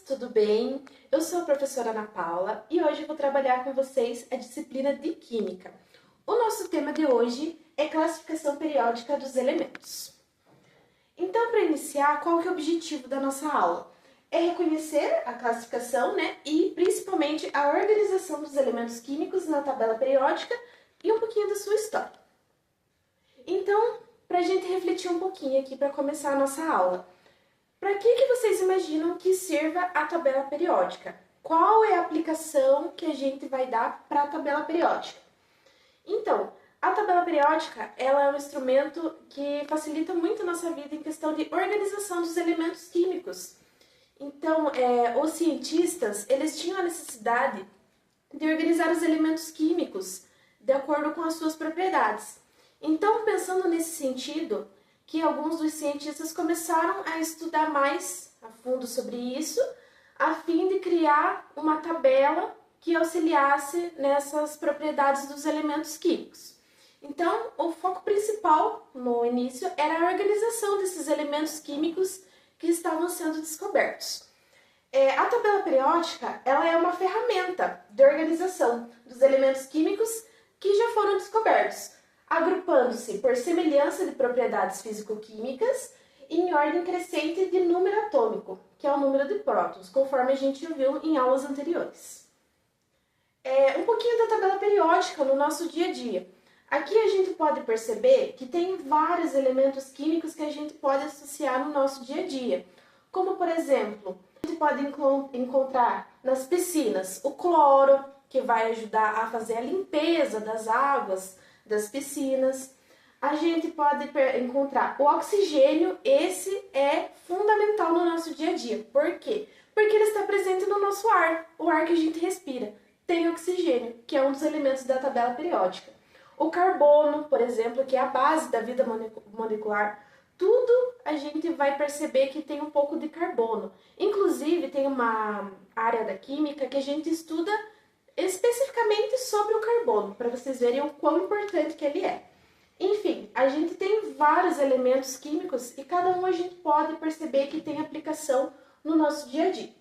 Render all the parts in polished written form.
tudo bem? Eu sou a professora Ana Paula e hoje eu vou trabalhar com vocês a disciplina de Química. O nosso tema de hoje é classificação periódica dos elementos. Então, para iniciar, qual que é o objetivo da nossa aula? É reconhecer a classificação, e principalmente a organização dos elementos químicos na tabela periódica e um pouquinho da sua história. Então, para a gente refletir um pouquinho aqui para começar a nossa aula. Para que vocês imaginam que sirva a tabela periódica? Qual é a aplicação que a gente vai dar para a tabela periódica? Então, a tabela periódica ela é um instrumento que facilita muito a nossa vida em questão de organização dos elementos químicos. Então, os cientistas eles tinham a necessidade de organizar os elementos químicos de acordo com as suas propriedades. Então, pensando nesse sentido, que alguns dos cientistas começaram a estudar mais a fundo sobre isso, a fim de criar uma tabela que auxiliasse nessas propriedades dos elementos químicos. Então, o foco principal no início era a organização desses elementos químicos que estavam sendo descobertos. A tabela periódica ela é uma ferramenta de organização dos elementos químicos que já foram descobertos, agrupando-se por semelhança de propriedades físico-químicas em ordem crescente de número atômico, que é o número de prótons, conforme a gente viu em aulas anteriores. Um pouquinho da tabela periódica no nosso dia a dia. Aqui a gente pode perceber que tem vários elementos químicos que a gente pode associar no nosso dia a dia, como por exemplo, a gente pode encontrar nas piscinas o cloro, que vai ajudar a fazer a limpeza das águas das piscinas. A gente pode encontrar o oxigênio, esse é fundamental no nosso dia a dia. Por quê? Porque ele está presente no nosso ar, o ar que a gente respira. Tem oxigênio, que é um dos elementos da tabela periódica. O carbono, por exemplo, que é a base da vida molecular, tudo a gente vai perceber que tem um pouco de carbono. Inclusive, tem uma área da química que a gente estuda especificamente sobre o carbono, para vocês verem o quão importante que ele é. Enfim, a gente tem vários elementos químicos e cada um a gente pode perceber que tem aplicação no nosso dia a dia.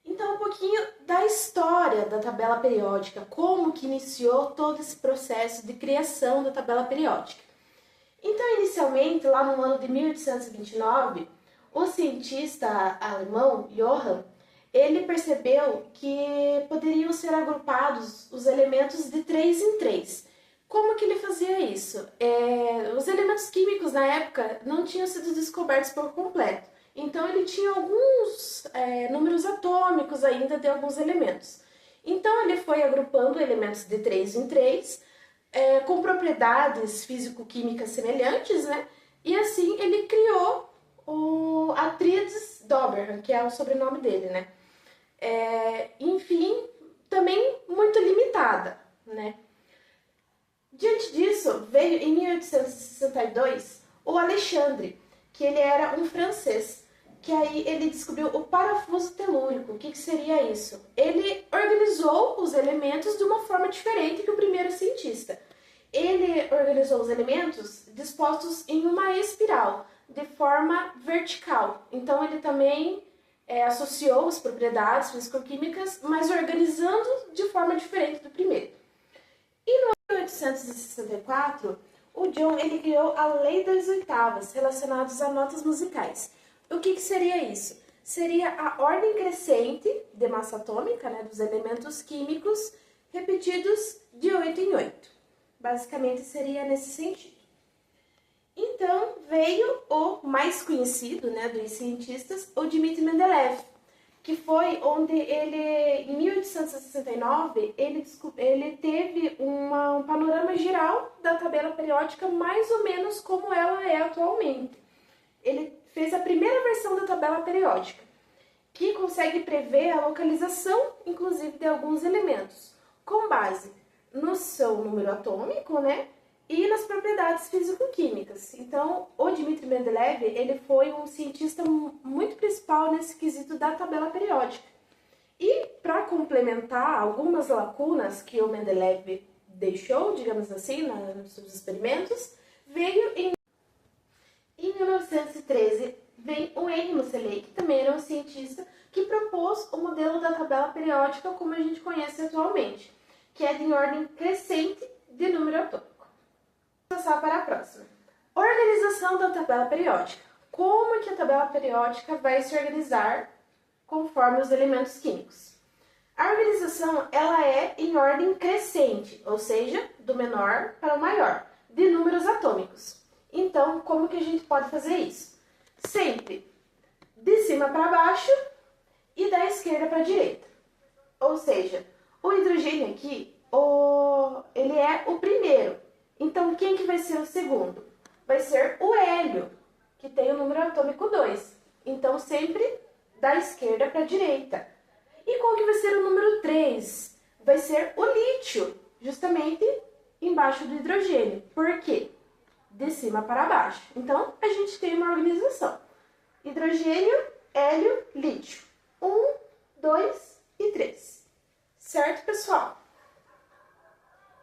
Então, um pouquinho da história da tabela periódica, como que iniciou todo esse processo de criação da tabela periódica. Então, inicialmente, lá no ano de 1829, o cientista alemão Johann ele percebeu que poderiam ser agrupados os elementos de 3 em 3. Como que ele fazia isso? Os elementos químicos na época não tinham sido descobertos por completo. Então ele tinha alguns números atômicos ainda de alguns elementos. Então ele foi agrupando elementos de 3 em 3, com propriedades físico-químicas semelhantes, E assim ele criou a tríade Doberan, que é o sobrenome dele, enfim, também muito limitada, Diante disso, veio em 1862 o Alexandre, que ele era um francês, que aí ele descobriu o parafuso telúrico. O que seria isso? Ele organizou os elementos de uma forma diferente que o primeiro cientista. Ele organizou os elementos dispostos em uma espiral, de forma vertical. Então ele também associou as propriedades físico-químicas, mas organizando de forma diferente do primeiro. E no 1864, o John ele criou a Lei das Oitavas, relacionadas a notas musicais. O que seria isso? Seria a ordem crescente de massa atômica, dos elementos químicos, repetidos de 8 em 8. Basicamente seria nesse sentido. Então, veio o mais conhecido dos cientistas, o Dmitri Mendeleev, que foi onde ele, em 1869, ele teve um panorama geral da tabela periódica mais ou menos como ela é atualmente. Ele fez a primeira versão da tabela periódica, que consegue prever a localização, inclusive, de alguns elementos, com base no seu número atômico, e nas propriedades físico-químicas. Então, o Dmitri Mendeleev, ele foi um cientista muito principal nesse quesito da tabela periódica. E, para complementar algumas lacunas que o Mendeleev deixou, digamos assim, nos seus experimentos, veio em 1913, vem o Henry Moseley, que também era um cientista que propôs o modelo da tabela periódica como a gente conhece atualmente, que é de ordem crescente de número atômico. Vamos passar para a próxima. Organização da tabela periódica. Como é que a tabela periódica vai se organizar conforme os elementos químicos? A organização ela é em ordem crescente, ou seja, do menor para o maior, de números atômicos. Então, como que a gente pode fazer isso? Sempre de cima para baixo e da esquerda para a direita. Ou seja, o hidrogênio aqui, ele é o primeiro. Então, quem que vai ser o segundo? Vai ser o hélio, que tem o número atômico 2. Então, sempre da esquerda para a direita. E qual que vai ser o número 3? Vai ser o lítio, justamente embaixo do hidrogênio. Por quê? De cima para baixo. Então, a gente tem uma organização. Hidrogênio, hélio, lítio. 1, 2 e 3. Certo, pessoal?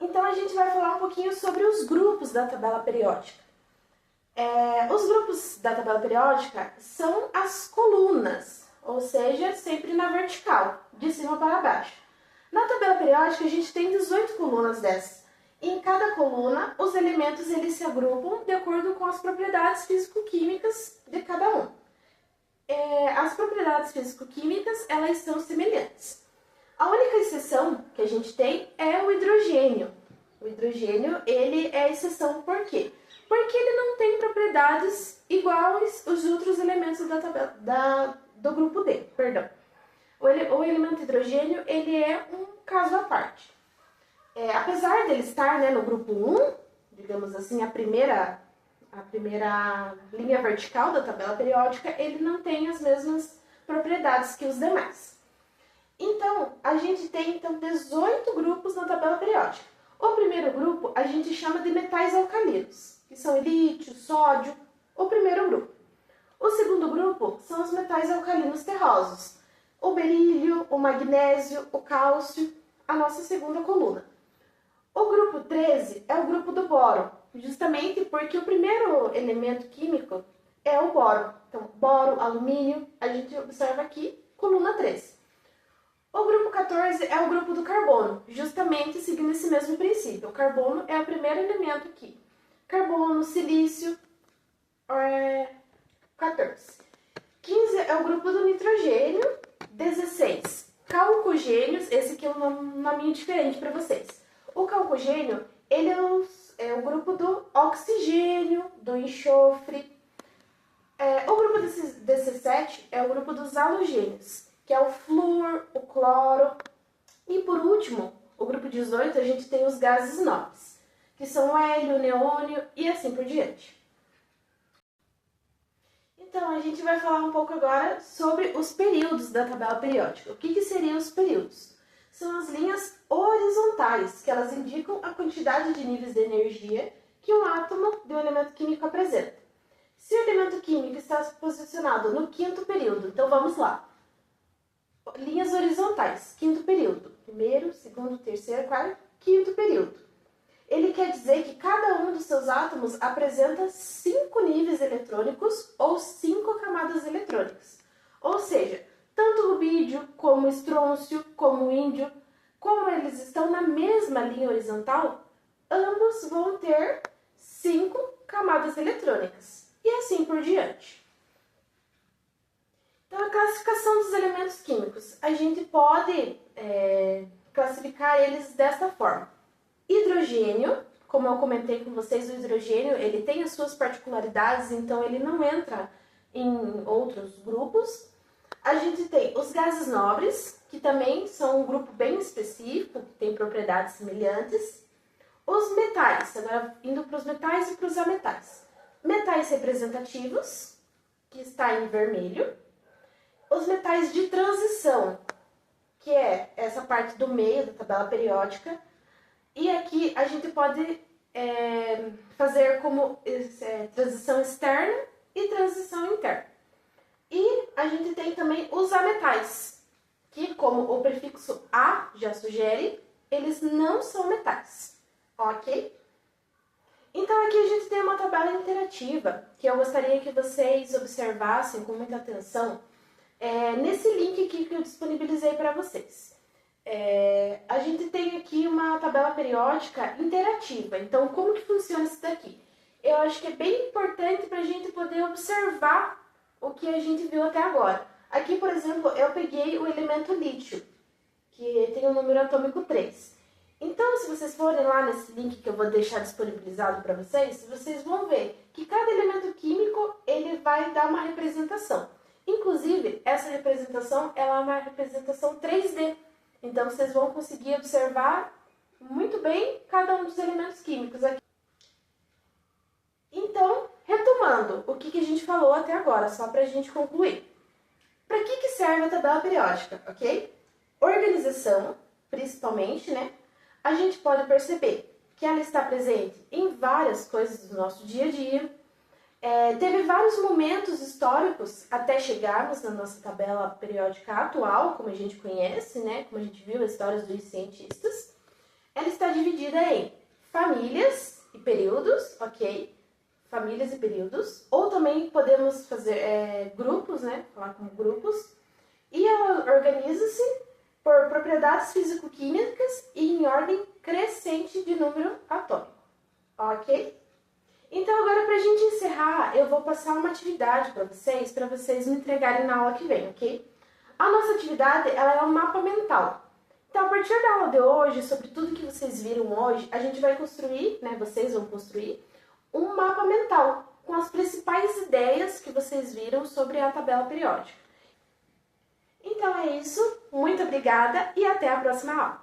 Então, a gente vai falar um pouquinho sobre os grupos da tabela periódica. Os grupos da tabela periódica são as colunas, ou seja, sempre na vertical, de cima para baixo. Na tabela periódica, a gente tem 18 colunas dessas. E em cada coluna, os elementos eles se agrupam de acordo com as propriedades físico-químicas de cada um. As propriedades físico-químicas, elas são semelhantes. A única exceção que a gente tem é o hidrogênio. O hidrogênio, ele é exceção por quê? Porque ele não tem propriedades iguais aos outros elementos da tabela, do grupo D, perdão. O elemento hidrogênio, ele é um caso à parte. Apesar dele estar, né, no grupo 1, digamos assim, a primeira linha vertical da tabela periódica, ele não tem as mesmas propriedades que os demais. Então, a gente tem 18 grupos na tabela periódica. O primeiro grupo a gente chama de metais alcalinos, que são lítio, sódio, o primeiro grupo. O segundo grupo são os metais alcalinos terrosos, o berílio, o magnésio, o cálcio, a nossa segunda coluna. O grupo 13 é o grupo do boro, justamente porque o primeiro elemento químico é o boro. Então, boro, alumínio, a gente observa aqui, coluna 13. O grupo 14 é o grupo do carbono, justamente seguindo esse mesmo princípio. O carbono é o primeiro elemento aqui. Carbono, silício, 14. 15 é o grupo do nitrogênio. 16, calcogênios. Esse aqui é um nominho diferente para vocês. O calcogênio, ele é o grupo do oxigênio, do enxofre. O grupo 17 é o grupo dos halogênios, que é o flúor, o cloro. E por último, o grupo 18, a gente tem os gases nobres, que são o hélio, o neônio e assim por diante. Então, a gente vai falar um pouco agora sobre os períodos da tabela periódica. O que seriam os períodos? São as linhas horizontais, que elas indicam a quantidade de níveis de energia que um átomo de um elemento químico apresenta. Se o elemento químico está posicionado no quinto período, então vamos lá. Linhas horizontais, quinto período. Primeiro, segundo, terceiro, quarto, quinto período. Ele quer dizer que cada um dos seus átomos apresenta 5 níveis eletrônicos ou 5 camadas eletrônicas. Ou seja, tanto o rubídio, como o estrôncio, como o índio, como eles estão na mesma linha horizontal, ambos vão ter 5 camadas eletrônicas. E assim por diante. Então, a classificação dos elementos químicos. A gente pode classificar eles desta forma. Hidrogênio, como eu comentei com vocês, o hidrogênio ele tem as suas particularidades, então ele não entra em outros grupos. A gente tem os gases nobres, que também são um grupo bem específico, que tem propriedades semelhantes. Os metais, agora indo para os metais e para os ametais. Metais representativos, que está em vermelho. Os metais de transição, que é essa parte do meio da tabela periódica. E aqui a gente pode fazer como transição externa e transição interna. E a gente tem também os ametais, que como o prefixo A já sugere, eles não são metais, ok? Então aqui a gente tem uma tabela interativa, que eu gostaria que vocês observassem com muita atenção, nesse link aqui que eu disponibilizei para vocês. A gente tem aqui uma tabela periódica interativa. Então, como que funciona isso daqui? Eu acho que é bem importante para a gente poder observar o que a gente viu até agora. Aqui, por exemplo, eu peguei o elemento lítio, que tem o número atômico 3. Então, se vocês forem lá nesse link que eu vou deixar disponibilizado para vocês, vocês vão ver que cada elemento químico ele vai dar uma representação. Inclusive, essa representação ela é uma representação 3D. Então, vocês vão conseguir observar muito bem cada um dos elementos químicos aqui. Então, retomando o que a gente falou até agora, só para a gente concluir. Para que serve a tabela periódica, ok? Organização, principalmente, né? A gente pode perceber que ela está presente em várias coisas do nosso dia a dia. Teve vários momentos históricos até chegarmos na nossa tabela periódica atual, como a gente conhece, né? Como a gente viu as histórias dos cientistas. Ela está dividida em famílias e períodos, ok? Famílias e períodos. Ou também podemos fazer grupos, né? Falar como grupos. E ela organiza-se por propriedades físico-químicas e em ordem crescente de número atômico, ok? Então agora para a gente encerrar, eu vou passar uma atividade para vocês me entregarem na aula que vem, ok? A nossa atividade ela é um mapa mental. Então a partir da aula de hoje, sobre tudo que vocês viram hoje, a gente vai construir, né, vocês vão construir, um mapa mental com as principais ideias que vocês viram sobre a tabela periódica. Então é isso, muito obrigada e até a próxima aula!